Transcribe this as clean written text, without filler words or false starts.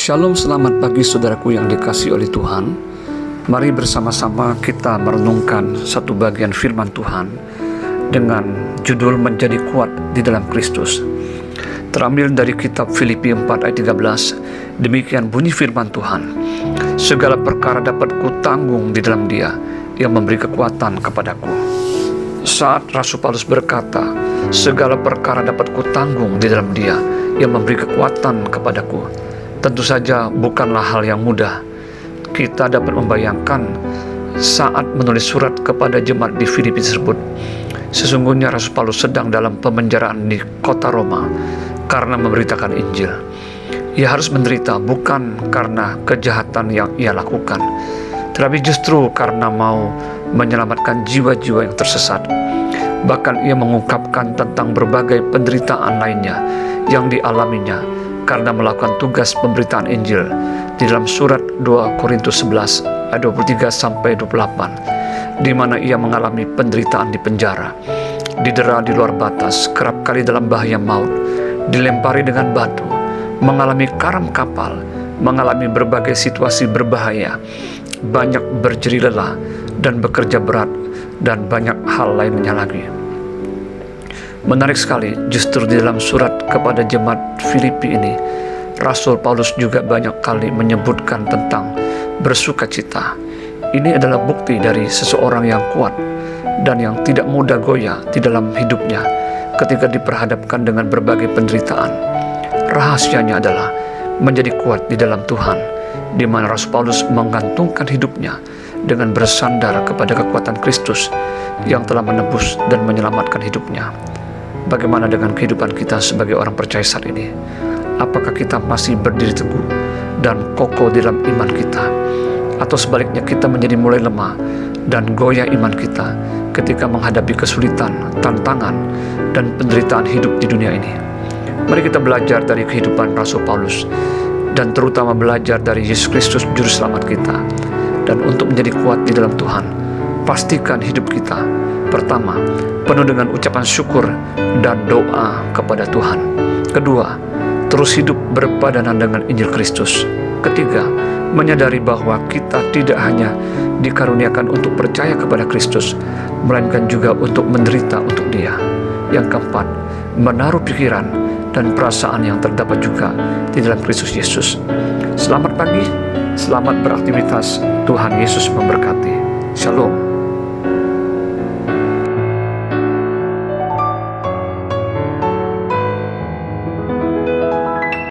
Shalom, selamat pagi saudaraku yang dikasihi oleh Tuhan. Mari bersama-sama kita merenungkan satu bagian firman Tuhan dengan judul Menjadi Kuat di dalam Kristus. Terambil dari kitab Filipi 4 ayat 13. Demikian bunyi firman Tuhan. Segala perkara dapat kutanggung di dalam Dia yang memberi kekuatan kepadaku. Saat Rasul Paulus berkata, segala perkara dapat kutanggung di dalam Dia yang memberi kekuatan kepadaku, tentu saja bukanlah hal yang mudah. Kita dapat membayangkan saat menulis surat kepada jemaat di Filipi tersebut. Sesungguhnya Rasul Paulus sedang dalam pemenjaraan di kota Roma karena memberitakan Injil. Ia harus menderita bukan karena kejahatan yang ia lakukan, tetapi justru karena mau menyelamatkan jiwa-jiwa yang tersesat. Bahkan ia mengungkapkan tentang berbagai penderitaan lainnya yang dialaminya karena melakukan tugas pemberitaan Injil di dalam surat 2 Korintus 11 ayat 23 sampai 28, di mana ia mengalami penderitaan di penjara, didera di luar batas, kerap kali dalam bahaya maut, dilempari dengan batu, mengalami karam kapal, mengalami berbagai situasi berbahaya, banyak berjeri lelah dan bekerja berat, dan banyak hal lainnya lagi. Menarik sekali, justru di dalam surat kepada jemaat Filipi ini, Rasul Paulus juga banyak kali menyebutkan tentang bersukacita. Ini adalah bukti dari seseorang yang kuat dan yang tidak mudah goyah di dalam hidupnya ketika diperhadapkan dengan berbagai penderitaan. Rahasianya adalah menjadi kuat di dalam Tuhan, di mana Rasul Paulus menggantungkan hidupnya dengan bersandar kepada kekuatan Kristus yang telah menebus dan menyelamatkan hidupnya. Bagaimana dengan kehidupan kita sebagai orang percaya saat ini? Apakah kita masih berdiri teguh dan kokoh di dalam iman kita? Atau sebaliknya kita menjadi mulai lemah dan goyah iman kita ketika menghadapi kesulitan, tantangan, dan penderitaan hidup di dunia ini? Mari kita belajar dari kehidupan Rasul Paulus dan terutama belajar dari Yesus Kristus Juru Selamat kita. Dan untuk menjadi kuat di dalam Tuhan, pastikan hidup kita pertama penuh dengan ucapan syukur dan doa kepada Tuhan. Kedua, terus hidup berpadanan dengan Injil Kristus. Ketiga, menyadari bahwa kita tidak hanya dikaruniakan untuk percaya kepada Kristus, melainkan juga untuk menderita untuk Dia. Yang keempat, menaruh pikiran dan perasaan yang terdapat juga di dalam Kristus Yesus. Selamat pagi, selamat beraktivitas. Tuhan Yesus memberkati. Shalom.